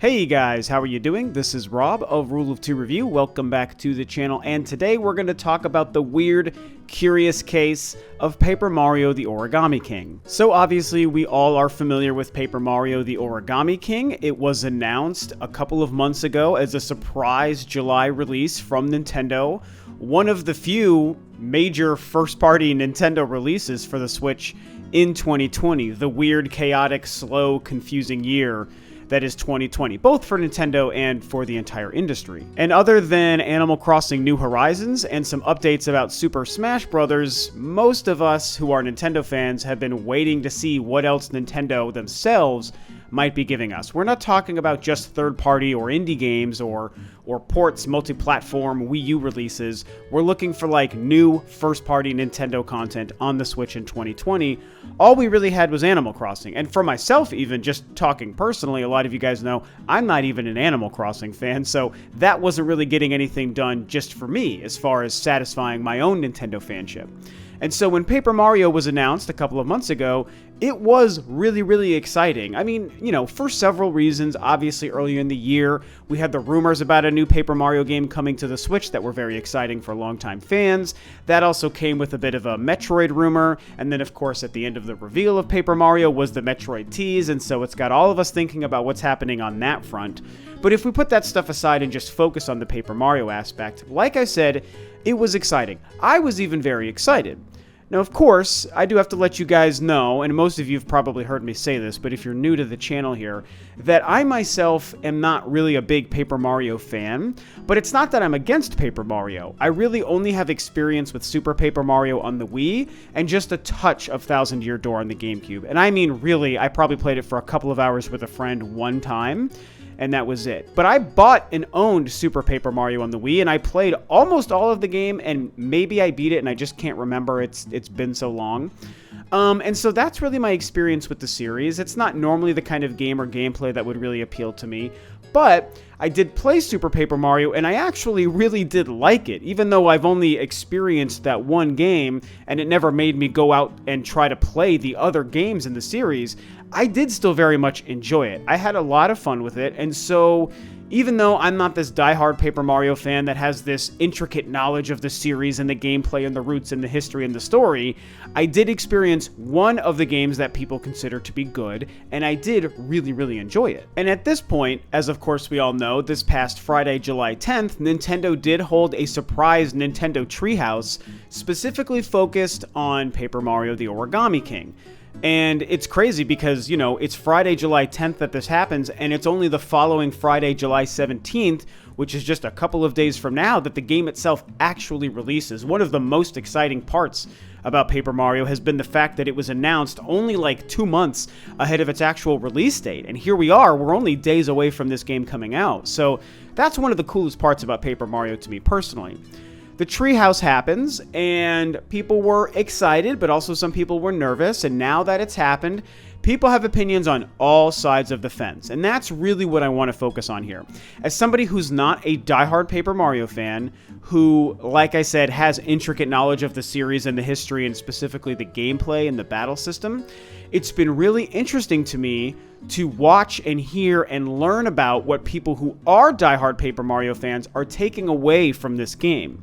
Hey guys, how are you doing? This is Rob of Rule of Two Review. Welcome back to the channel, and today we're going to talk about the weird, curious case of Paper Mario the Origami King. So obviously we all are familiar with Paper Mario the Origami King. It was announced a couple of months ago as a surprise July release from Nintendo. One of the few major first-party Nintendo releases for the Switch in 2020. The weird, chaotic, slow, confusing year that is 2020, both for Nintendo and for the entire industry. And other than Animal Crossing New Horizons and some updates about Super Smash Bros., most of us who are Nintendo fans have been waiting to see what else Nintendo themselves might be giving us. We're not talking about just third-party or indie games or ports, multi-platform, Wii U releases. We're looking for like new first-party Nintendo content on the Switch in 2020. All we really had was Animal Crossing. And for myself, even just talking personally, a lot of you guys know I'm not even an Animal Crossing fan, so that wasn't really getting anything done just for me as far as satisfying my own Nintendo fanship. And so when Paper Mario was announced a couple of months ago, it was really, really exciting. I mean, you know, for several reasons. Obviously, earlier in the year, we had the rumors about a new Paper Mario game coming to the Switch that were very exciting for longtime fans. That also came with a bit of a Metroid rumor. And then, of course, at the end of the reveal of Paper Mario was the Metroid tease. And so it's got all of us thinking about what's happening on that front. But if we put that stuff aside and just focus on the Paper Mario aspect, like I said, it was exciting. I was even very excited. Now, of course, I do have to let you guys know, and most of you have probably heard me say this, but if you're new to the channel here, that I myself am not really a big Paper Mario fan, but it's not that I'm against Paper Mario. I really only have experience with Super Paper Mario on the Wii, and just a touch of Thousand Year Door on the GameCube. And I mean, really, I probably played it for a couple of hours with a friend one time, and that was it. But I bought and owned Super Paper Mario on the Wii, and I played almost all of the game, and maybe I beat it, and I just can't remember. It's been so long. And so that's really my experience with the series. It's not normally the kind of game or gameplay that would really appeal to me, but I did play Super Paper Mario, and I actually really did like it, even though I've only experienced that one game, and it never made me go out and try to play the other games in the series. I did still very much enjoy it. I had a lot of fun with it, and so even though I'm not this diehard Paper Mario fan that has this intricate knowledge of the series and the gameplay and the roots and the history and the story, I did experience one of the games that people consider to be good, and I did really, really enjoy it. And at this point, as of course we all know, this past Friday, July 10th, Nintendo did hold a surprise Nintendo Treehouse specifically focused on Paper Mario the Origami King. And it's crazy because, you know, it's Friday, July 10th that this happens, and it's only the following Friday, July 17th, which is just a couple of days from now, that the game itself actually releases. One of the most exciting parts about Paper Mario has been the fact that it was announced only like 2 months ahead of its actual release date. And here we are, we're only days away from this game coming out. So that's one of the coolest parts about Paper Mario to me personally. The Treehouse happens, and people were excited, but also some people were nervous, and now that it's happened, people have opinions on all sides of the fence, and that's really what I want to focus on here. As somebody who's not a diehard Paper Mario fan, who, like I said, has intricate knowledge of the series and the history, and specifically the gameplay and the battle system, it's been really interesting to me to watch and hear and learn about what people who are diehard Paper Mario fans are taking away from this game.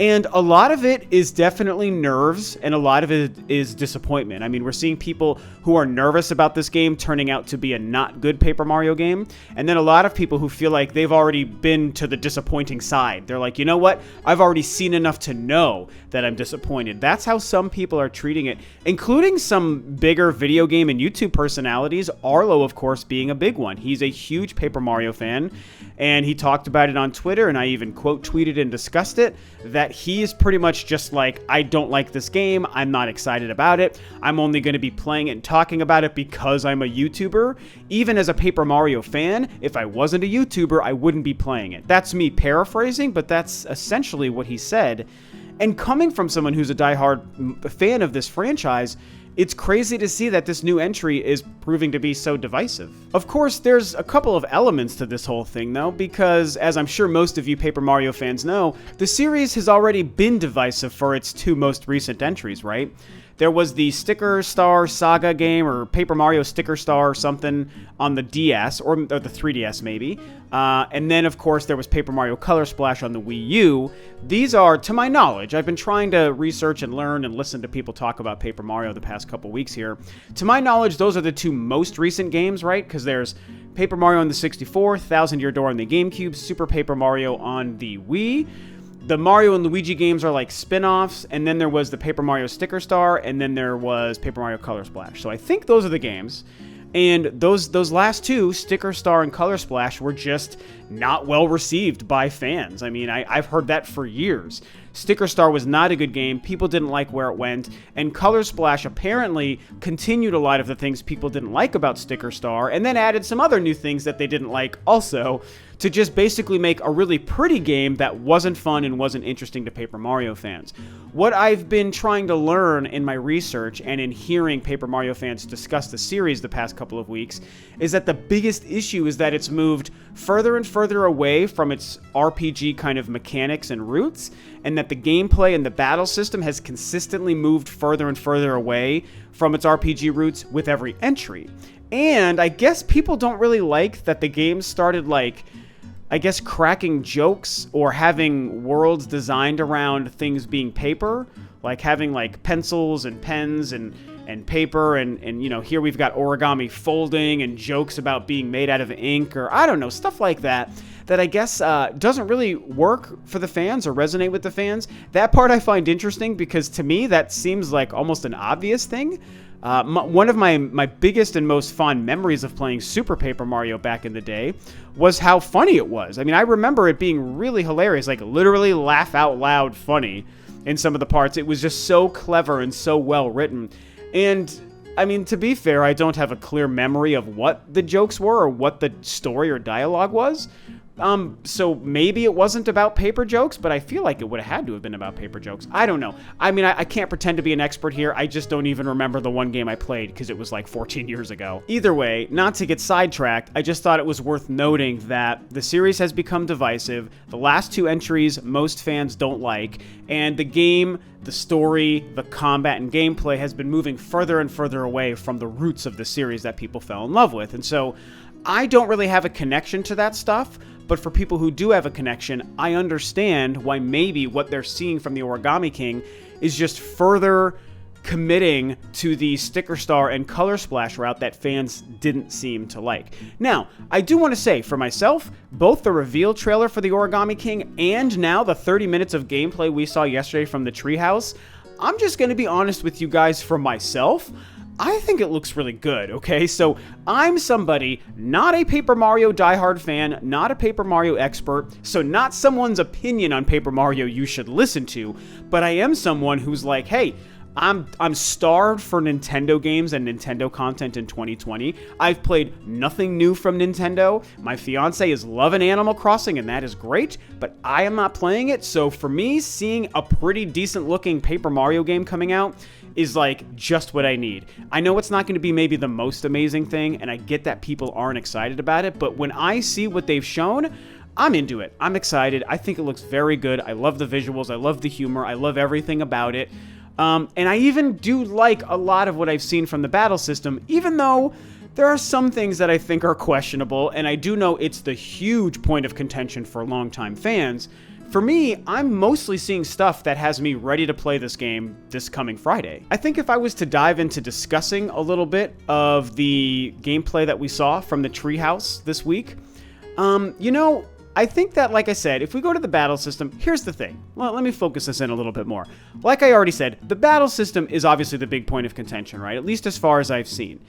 And a lot of it is definitely nerves, and a lot of it is disappointment. I mean, we're seeing people who are nervous about this game turning out to be a not good Paper Mario game, and then a lot of people who feel like they've already been to the disappointing side. They're like, you know what? I've already seen enough to know that I'm disappointed. That's how some people are treating it, including some bigger video game and YouTube personalities, Arlo, of course, being a big one. He's a huge Paper Mario fan, and he talked about it on Twitter, and I even quote tweeted and discussed it, that he is pretty much just like, I don't like this game, I'm not excited about it, I'm only going to be playing it and talking about it because I'm a YouTuber. Even as a Paper Mario fan, if I wasn't a YouTuber, I wouldn't be playing it. That's me paraphrasing, but that's essentially what he said. And coming from someone who's a diehard fan of this franchise, it's crazy to see that this new entry is proving to be so divisive. Of course, there's a couple of elements to this whole thing, though, because, as I'm sure most of you Paper Mario fans know, the series has already been divisive for its two most recent entries, right? There was the Sticker Star Saga game, or Paper Mario Sticker Star or something on the DS, or the 3DS maybe. And then, of course, there was Paper Mario Color Splash on the Wii U. These are, to my knowledge, I've been trying to research and learn and listen to people talk about Paper Mario the past couple weeks here. To my knowledge, those are the two most recent games, right? Because there's Paper Mario on the 64, Thousand Year Door on the GameCube, Super Paper Mario on the Wii. The Mario and Luigi games are like spin-offs, and then there was the Paper Mario Sticker Star, and then there was Paper Mario Color Splash. So I think those are the games. And those last two, Sticker Star and Color Splash, were just not well received by fans. I mean, I've heard that for years. Sticker Star was not a good game. People didn't like where it went. And Color Splash apparently continued a lot of the things people didn't like about Sticker Star, and then added some other new things that they didn't like also, to just basically make a really pretty game that wasn't fun and wasn't interesting to Paper Mario fans. What I've been trying to learn in my research and in hearing Paper Mario fans discuss the series the past couple of weeks is that the biggest issue is that it's moved further and further away from its RPG kind of mechanics and roots, and that the gameplay and the battle system has consistently moved further and further away from its RPG roots with every entry. And I guess people don't really like that the game started cracking jokes or having worlds designed around things being paper, like having like pencils and pens and paper and you know, here we've got origami folding and jokes about being made out of ink, or I don't know, stuff like that I guess doesn't really work for the fans or resonate with the fans. That part I find interesting because to me that seems like almost an obvious thing. One of my biggest and most fond memories of playing Super Paper Mario back in the day was how funny it was. I mean, I remember it being really hilarious, like literally laugh out loud funny in some of the parts. It was just so clever and so well written. And I mean, to be fair, I don't have a clear memory of what the jokes were or what the story or dialogue was. So maybe it wasn't about paper jokes, but I feel like it would have had to have been about paper jokes. I don't know. I mean, I can't pretend to be an expert here. I just don't even remember the one game I played because it was like 14 years ago. Either way, not to get sidetracked, I just thought it was worth noting that the series has become divisive. The last two entries most fans don't like, and the game, the story, the combat, and gameplay has been moving further and further away from the roots of the series that people fell in love with. And so I don't really have a connection to that stuff, but for people who do have a connection, I understand why maybe what they're seeing from the Origami King is just further committing to the Sticker Star and Color Splash route that fans didn't seem to like. Now, I do want to say, for myself, both the reveal trailer for the Origami King and now the 30 minutes of gameplay we saw yesterday from the Treehouse, I'm just going to be honest with you guys for myself. I think it looks really good, okay? So I'm somebody, not a Paper Mario diehard fan, not a Paper Mario expert, so not someone's opinion on Paper Mario you should listen to, but I am someone who's like, hey, I'm starved for Nintendo games and Nintendo content in 2020. I've played nothing new from Nintendo. My fiance is loving Animal Crossing, and that is great, but I am not playing it. So for me, seeing a pretty decent looking Paper Mario game coming out is like just what I need. I know it's not going to be maybe the most amazing thing, and I get that people aren't excited about it, but when I see what they've shown, I'm into it. I'm excited. I think it looks very good. I love the visuals. I love the humor. I love everything about it. And I even do like a lot of what I've seen from the battle system, even though there are some things that I think are questionable, and I do know it's the huge point of contention for longtime fans. For me, I'm mostly seeing stuff that has me ready to play this game this coming Friday. I think if I was to dive into discussing a little bit of the gameplay that we saw from the Treehouse this week, I think that, like I said, if we go to the battle system, here's the thing. Well, let me focus this in a little bit more. Like I already said, the battle system is obviously the big point of contention, right? At least as far as I've seen.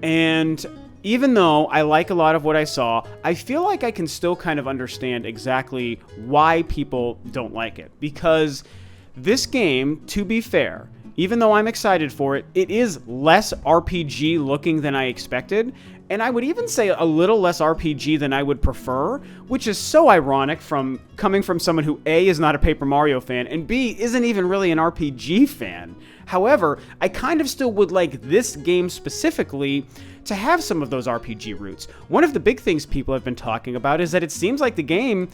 And even though I like a lot of what I saw, I feel like I can still kind of understand exactly why people don't like it. Because this game, to be fair, even though I'm excited for it, it is less RPG looking than I expected. And I would even say a little less RPG than I would prefer, which is so ironic coming from someone who A, is not a Paper Mario fan, and B, isn't even really an RPG fan. However, I kind of still would like this game specifically to have some of those RPG roots. One of the big things people have been talking about is that it seems like the game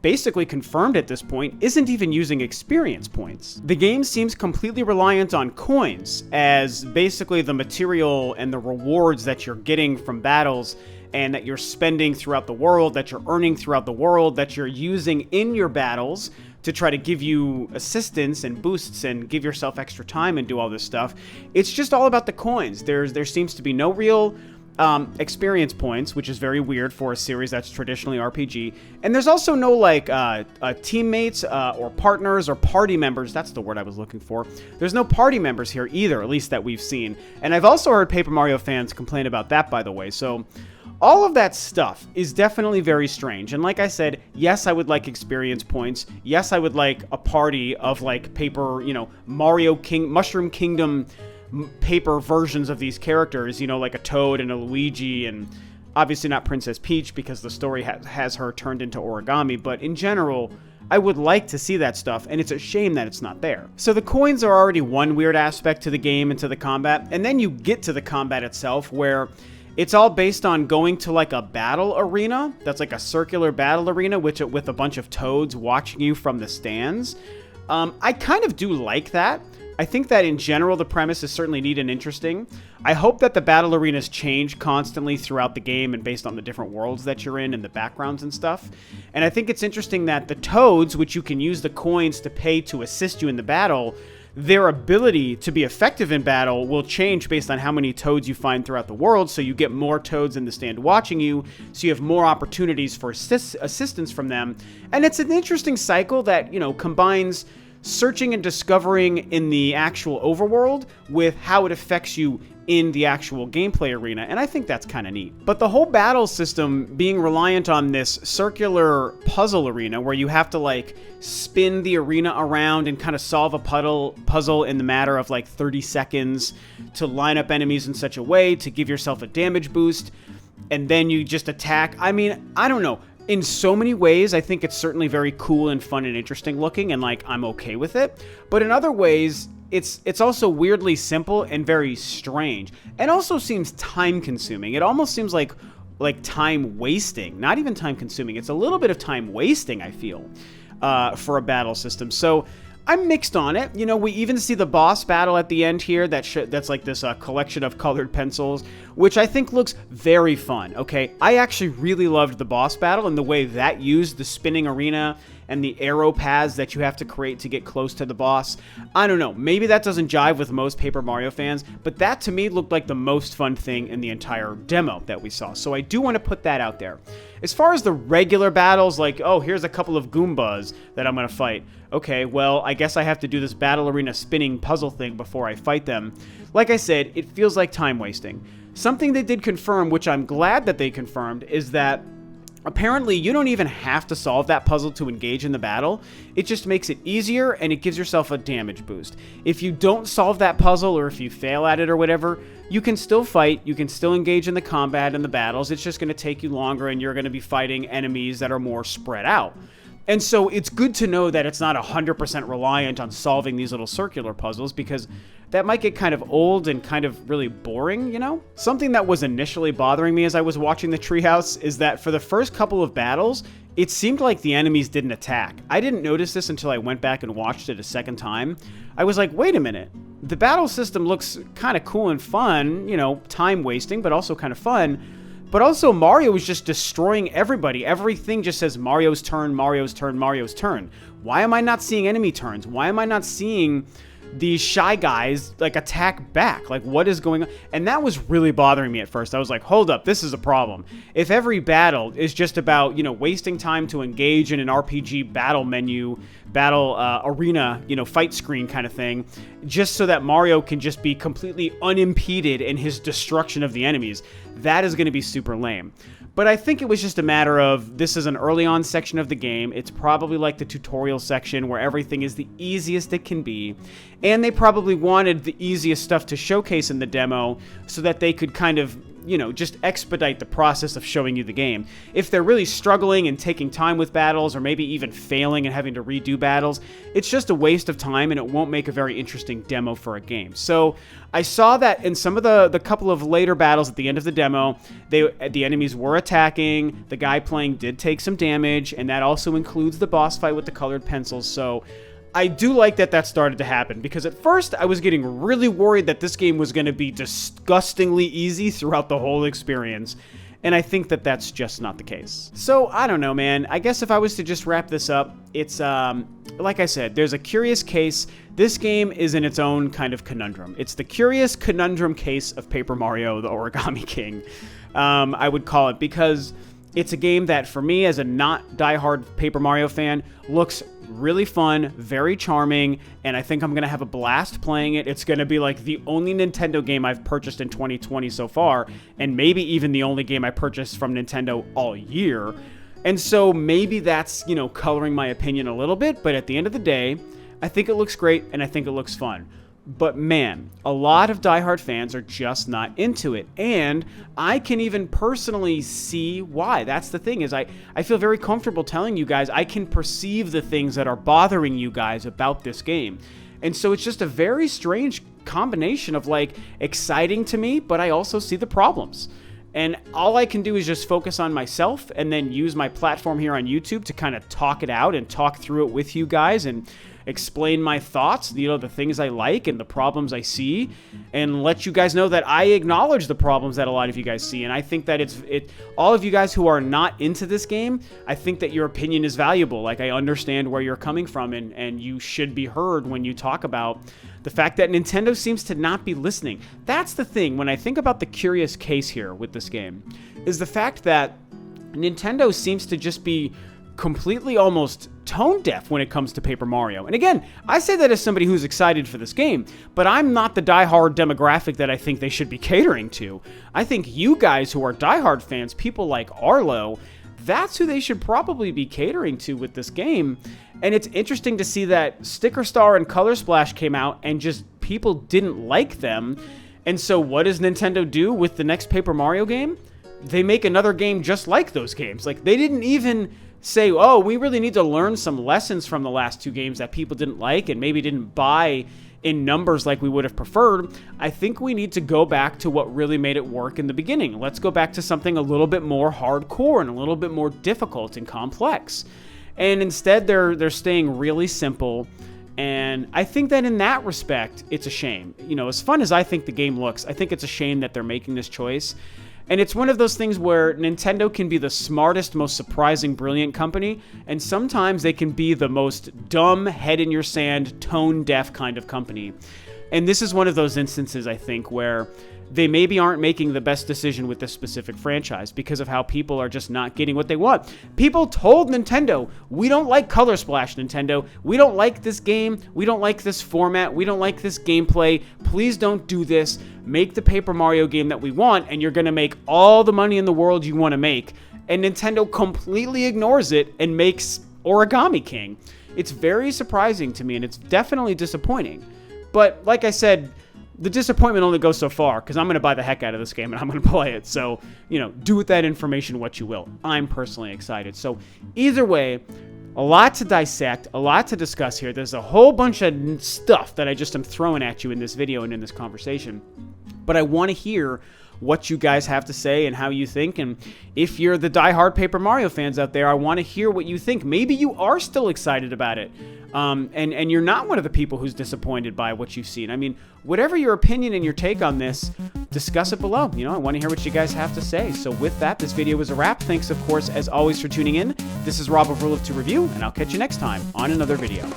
basically confirmed at this point, isn't even using experience points. The game seems completely reliant on coins as basically the material and the rewards that you're getting from battles and that you're spending throughout the world, that you're earning throughout the world, that you're using in your battles to try to give you assistance and boosts and give yourself extra time and do all this stuff. It's just all about the coins. There seems to be no real experience points, which is very weird for a series that's traditionally RPG. And there's also no like teammates or partners or party members. That's the word I was looking for. There's no party members here either, at least that we've seen. And I've also heard Paper Mario fans complain about that, by the way. So all of that stuff is definitely very strange. And like I said, yes, I would like experience points. Yes, I would like a party of like Paper, Mushroom Kingdom paper versions of these characters, like a Toad and a Luigi, and obviously not Princess Peach because the story has her turned into Origami, but in general, I would like to see that stuff, and it's a shame that it's not there. So the coins are already one weird aspect to the game and to the combat, and then you get to the combat itself where it's all based on going to like a battle arena that's like a circular battle arena with a bunch of toads watching you from the stands. I kind of do like that. I think that in general, the premise is certainly neat and interesting. I hope that the battle arenas change constantly throughout the game and based on the different worlds that you're in and the backgrounds and stuff. And I think it's interesting that the toads, which you can use the coins to pay to assist you in the battle, their ability to be effective in battle will change based on how many toads you find throughout the world, so you get more toads in the stand watching you, so you have more opportunities for assistance from them. And it's an interesting cycle that, combines searching and discovering in the actual overworld with how it affects you in the actual gameplay arena, and I think that's kind of neat. But the whole battle system being reliant on this circular puzzle arena where you have to like spin the arena around and kind of solve a puzzle in the matter of like 30 seconds to line up enemies in such a way to give yourself a damage boost, and then you just attack. I mean, I don't know. In so many ways, I think it's certainly very cool and fun and interesting looking, and like I'm okay with it. But in other ways, it's also weirdly simple and very strange, and also seems time consuming. It almost seems like time wasting, not even time consuming. It's a little bit of time wasting, I feel, for a battle system. So I'm mixed on it. We even see the boss battle at the end here that's like this collection of colored pencils, which I think looks very fun, okay? I actually really loved the boss battle and the way that used the spinning arena and the arrow paths that you have to create to get close to the boss. I don't know, maybe that doesn't jive with most Paper Mario fans, but that to me looked like the most fun thing in the entire demo that we saw. So I do want to put that out there. As far as the regular battles, like, oh, here's a couple of Goombas that I'm going to fight. Okay, well, I guess I have to do this battle arena spinning puzzle thing before I fight them. Like I said, it feels like time wasting. Something they did confirm, which I'm glad that they confirmed, is that apparently you don't even have to solve that puzzle to engage in the battle. It just makes it easier and it gives yourself a damage boost. If you don't solve that puzzle or if you fail at it or whatever, you can still fight, you can still engage in the combat and the battles. It's just going to take you longer and you're going to be fighting enemies that are more spread out. And so it's good to know that it's not 100% reliant on solving these little circular puzzles, because that might get kind of old and kind of really boring, Something that was initially bothering me as I was watching the Treehouse is that for the first couple of battles, it seemed like the enemies didn't attack. I didn't notice this until I went back and watched it a second time. I was like, wait a minute. The battle system looks kind of cool and fun, time wasting, but also kind of fun. But also Mario is just destroying everybody. Everything just says Mario's turn, Mario's turn, Mario's turn. Why am I not seeing enemy turns? Why am I not seeing these Shy Guys like attack back? Like, what is going on? And that was really bothering me at first. I was like, hold up, this is a problem. If every battle is just about, wasting time to engage in an RPG battle menu, battle arena, fight screen kind of thing, just so that Mario can just be completely unimpeded in his destruction of the enemies, that is going to be super lame. But I think it was just a matter of, this is an early on section of the game. It's probably like the tutorial section where everything is the easiest it can be. And they probably wanted the easiest stuff to showcase in the demo so that they could kind of you know, just expedite the process of showing you the game. If they're really struggling and taking time with battles, or maybe even failing and having to redo battles, it's just a waste of time and it won't make a very interesting demo for a game. So I saw that in some of the couple of later battles at the end of the demo, the enemies were attacking, the guy playing did take some damage, and that also includes the boss fight with the colored pencils. So I do like that started to happen, because at first I was getting really worried that this game was going to be disgustingly easy throughout the whole experience, and I think that that's just not the case. So, I don't know, man. I guess if I was to just wrap this up, it's, like I said, there's a curious case. This game is in its own kind of conundrum. It's the curious conundrum case of Paper Mario, the Origami King, I would call it, because it's a game that, for me, as a not diehard Paper Mario fan, looks really fun, very charming, and I think I'm going to have a blast playing it. It's going to be like the only Nintendo game I've purchased in 2020 so far, and maybe even the only game I purchased from Nintendo all year. And so maybe that's, you know, coloring my opinion a little bit, but at the end of the day, I think it looks great, and I think it looks fun. But man, a lot of diehard fans are just not into it, and I can even personally see why. That's the thing, is I feel very comfortable telling you guys I can perceive the things that are bothering you guys about this game. And so it's just a very strange combination of, like, exciting to me, but I also see the problems. And all I can do is just focus on myself and then use my platform here on YouTube to kind of talk it out and talk through it with you guys and explain my thoughts, you know, the things I like and the problems I see, and let you guys know that I acknowledge the problems that a lot of you guys see. And I think that all of you guys who are not into this game, I think that your opinion is valuable. Like, I understand where you're coming from, and you should be heard when you talk about the fact that Nintendo seems to not be listening. That's the thing, when I think about the curious case here with this game, is the fact that Nintendo seems to just be completely almost tone deaf when it comes to Paper Mario. And again, I say that as somebody who's excited for this game, but I'm not the diehard demographic that I think they should be catering to. I think you guys who are diehard fans, people like Arlo, that's who they should probably be catering to with this game. And it's interesting to see that Sticker Star and Color Splash came out and just people didn't like them. And so what does Nintendo do with the next Paper Mario game? They make another game just like those games. Like, they didn't even say, oh, we really need to learn some lessons from the last two games that people didn't like and maybe didn't buy in numbers like we would have preferred. I think we need to go back to what really made it work in the beginning. Let's go back to something a little bit more hardcore and a little bit more difficult and complex. And instead, they're staying really simple. And I think that in that respect, it's a shame. You know, as fun as I think the game looks, I think it's a shame that they're making this choice. And it's one of those things where Nintendo can be the smartest, most surprising, brilliant company, and sometimes they can be the most dumb, head-in-your-sand, tone-deaf kind of company. And this is one of those instances, I think, where they maybe aren't making the best decision with this specific franchise because of how people are just not getting what they want. People told Nintendo, we don't like Color Splash, Nintendo. We don't like this game. We don't like this format. We don't like this gameplay. Please don't do this. Make the Paper Mario game that we want, and you're going to make all the money in the world you want to make. And Nintendo completely ignores it and makes Origami King. It's very surprising to me, and it's definitely disappointing. But like I said, the disappointment only goes so far, because I'm going to buy the heck out of this game and I'm going to play it. So, you know, do with that information what you will. I'm personally excited. So either way, a lot to dissect, a lot to discuss here. There's a whole bunch of stuff that I just am throwing at you in this video and in this conversation. But I want to hear what you guys have to say and how you think. And if you're the diehard Paper Mario fans out there, I want to hear what you think. Maybe you are still excited about it. And you're not one of the people who's disappointed by what you've seen. I mean, whatever your opinion and your take on this, discuss it below. You know, I want to hear what you guys have to say. So with that, this video is a wrap. Thanks, of course, as always, for tuning in. This is Rob of Rule of Two Review, and I'll catch you next time on another video.